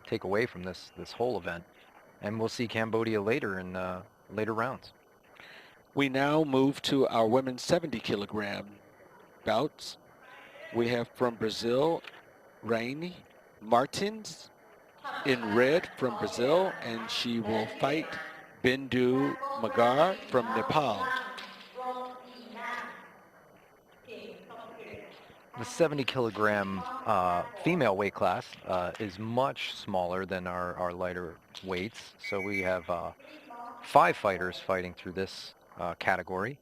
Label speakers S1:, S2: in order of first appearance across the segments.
S1: take away from this whole event. And we'll see Cambodia later in later rounds.
S2: We now move to our women's 70 kilogram bouts. We have from Brazil, Raine Martins in red from Brazil, and she will fight Bindu Magar from Nepal.
S1: The 70 kilogram female weight class is much smaller than our lighter weights. So we have 5 fighters fighting through this category.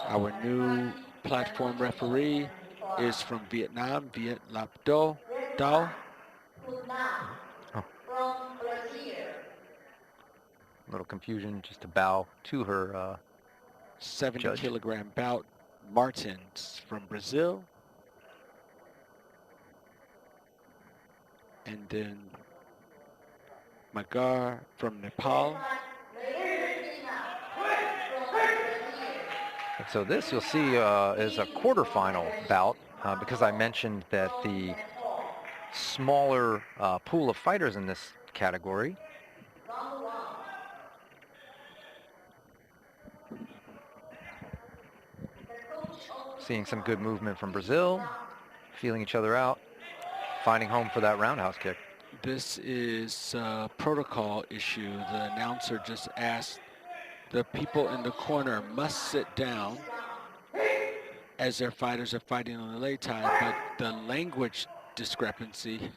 S2: Our new platform referee is from Vietnam, Viet Lap Do Dao.
S1: Oh. A little confusion, just to bow to her
S2: 70
S1: judge.
S2: kilogram bout, Martins from Brazil. And then Magar from Nepal.
S1: So this, you'll see, is a quarterfinal bout because I mentioned that the smaller pool of fighters in this category seeing some good movement from Brazil, feeling each other out, finding home for that roundhouse kick.
S2: This is a protocol issue. The announcer just asked the people in the corner must sit down as their fighters are fighting on the lei tai, but the language discrepancy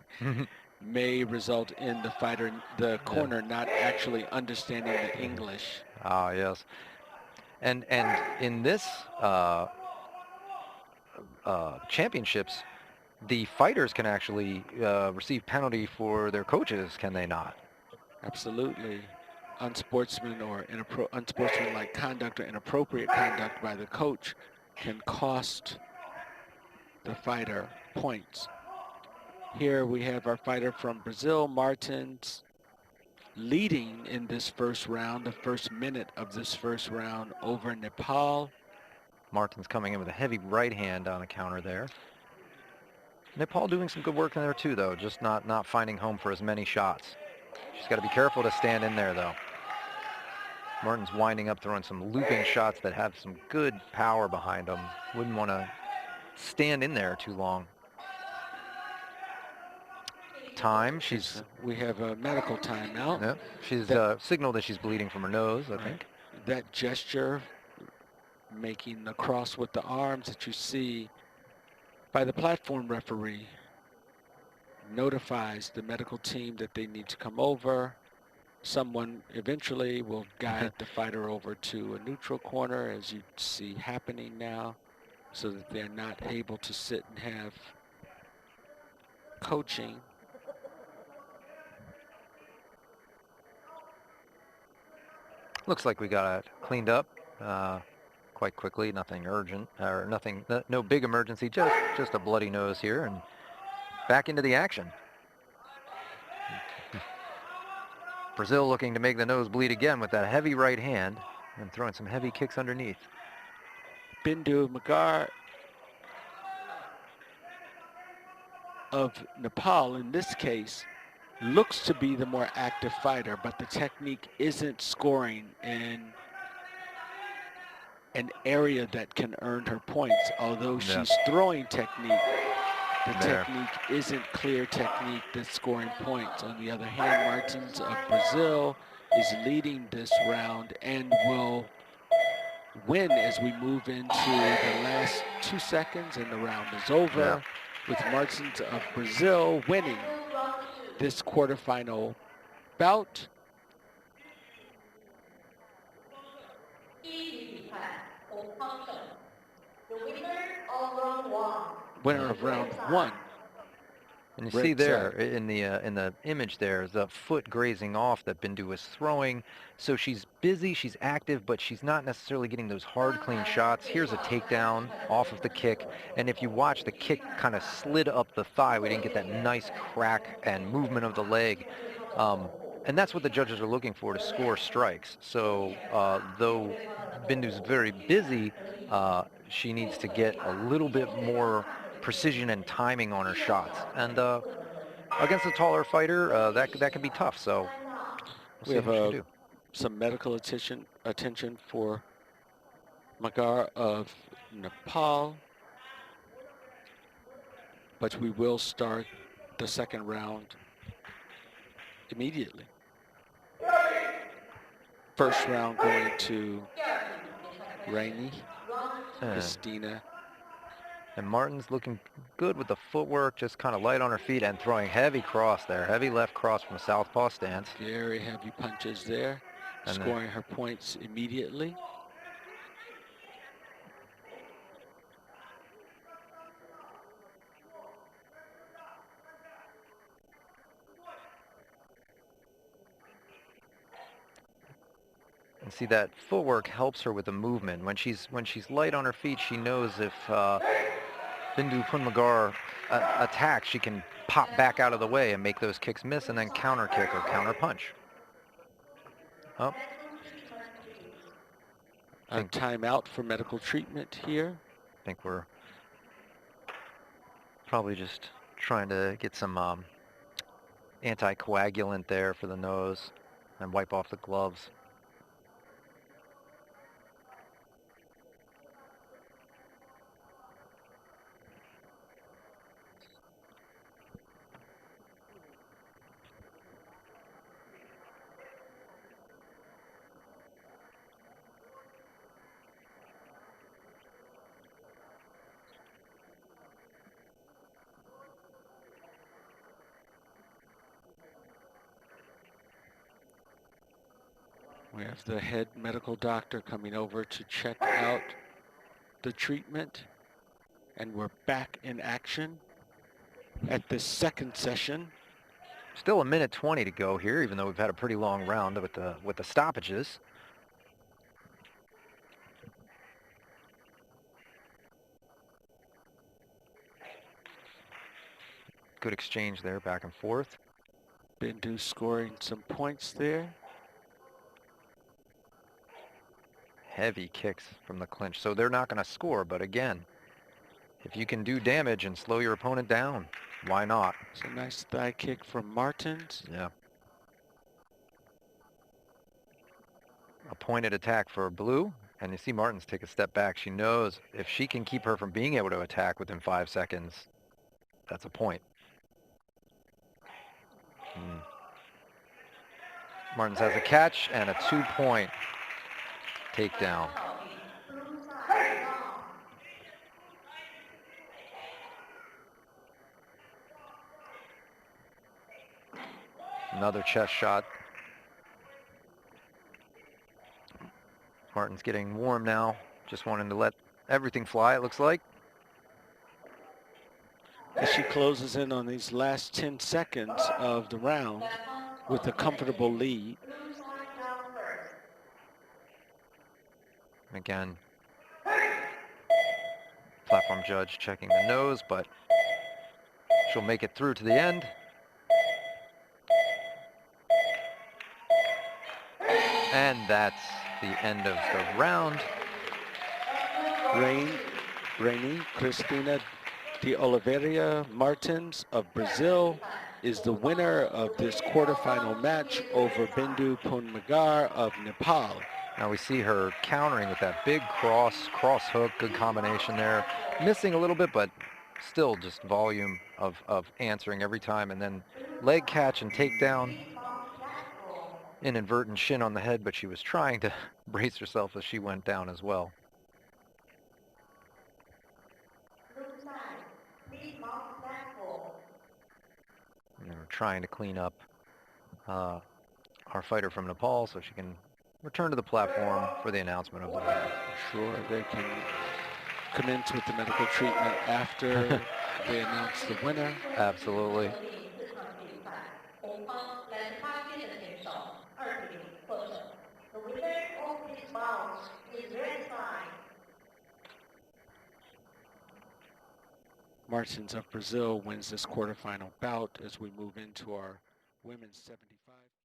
S2: may result in the fighter, the corner, not actually understanding the English.
S1: Ah, yes. And in this championships, the fighters can actually receive penalty for their coaches, can they not?
S2: Absolutely. Unsportsman or unsportsmanlike conduct or inappropriate conduct by the coach can cost the fighter points. Here we have our fighter from Brazil, Martins, leading in this first round, the first minute of this first round over Nepal.
S1: Martins coming in with a heavy right hand on a counter there. Nepal doing some good work in there too, though, just not finding home for as many shots. She's got to be careful to stand in there, though. Martin's winding up, throwing some looping shots that have some good power behind them. Wouldn't want to stand in there too long. Time,
S2: we have a medical timeout.
S1: Yeah, she's signaled that she's bleeding from her nose, I think.
S2: That gesture, making the cross with the arms that you see by the platform referee, notifies the medical team that they need to come over. Someone eventually will guide the fighter over to a neutral corner, as you see happening now, so that they're not able to sit and have coaching.
S1: Looks like we got it cleaned up quite quickly. Nothing urgent, or nothing, no big emergency, just a bloody nose here, and back into the action. Brazil looking to make the nose bleed again with that heavy right hand and throwing some heavy kicks underneath.
S2: Bindu Magar of Nepal, in this case, looks to be the more active fighter, but the technique isn't scoring in an area that can earn her points. Although she's throwing technique, the technique isn't clear technique that's scoring points. On the other hand, Martins of Brazil is leading this round and will win as we move into the last 2 seconds and the round is over, with Martins of Brazil winning this quarterfinal bout. Winner of round 1.
S1: And you see there in the image there, the foot grazing off that Bindu was throwing. So she's busy, she's active, but she's not necessarily getting those hard, clean shots. Here's a takedown off of the kick. And if you watch, the kick kind of slid up the thigh. We didn't get that nice crack and movement of the leg. And that's what the judges are looking for to score strikes. So though Bindu's very busy, she needs to get a little bit more precision and timing on her shots. And against a taller fighter, that can be tough. So we'll
S2: We
S1: see how she can
S2: have
S1: do.
S2: some medical attention for Magar of Nepal, but we will start the second round immediately. First round going to Rainey, Christina.
S1: And Martin's looking good with the footwork, just kind of light on her feet and throwing heavy cross there. Heavy left cross from a southpaw stance.
S2: Very heavy punches there, and scoring her points immediately.
S1: And see, that footwork helps her with the movement. When she's light on her feet, she knows if Bindu Punmagar attacks, she can pop back out of the way and make those kicks miss and then counter kick or counter punch. Oh.
S2: A timeout for medical treatment here.
S1: I think we're probably just trying to get some anticoagulant there for the nose and wipe off the gloves.
S2: We have the head medical doctor coming over to check out the treatment, and we're back in action at the second session.
S1: Still a minute 20 to go here, even though we've had a pretty long round with the stoppages. Good exchange there, back and forth.
S2: Bindu scoring some points there.
S1: Heavy kicks from the clinch, so they're not going to score, but again, if you can do damage and slow your opponent down, why not?
S2: It's a nice thigh kick from Martins.
S1: Yeah. A pointed attack for Blue, and you see Martins take a step back. She knows if she can keep her from being able to attack within 5 seconds, that's a point. Martins has a catch and a 2-point takedown. Another chest shot. Martin's getting warm now, just wanting to let everything fly, it looks like.
S2: As she closes in on these last 10 seconds of the round with a comfortable lead.
S1: Again, platform judge checking the nose, but she'll make it through to the end. And that's the end of the round.
S2: Rainey Cristina de Oliveira Martins of Brazil is the winner of this quarterfinal match over Bindu Punmagar of Nepal.
S1: Now we see her countering with that big cross hook, good combination there. Missing a little bit, but still just volume of answering every time. And then leg catch and takedown. Inadvertent shin on the head, but she was trying to brace herself as she went down as well. And we're trying to clean up our fighter from Nepal so she can return to the platform for the announcement of the winner.
S2: Sure, they can commence with the medical treatment after they announce the winner.
S1: Absolutely.
S2: Martins of Brazil wins this quarterfinal bout as we move into our women's 75.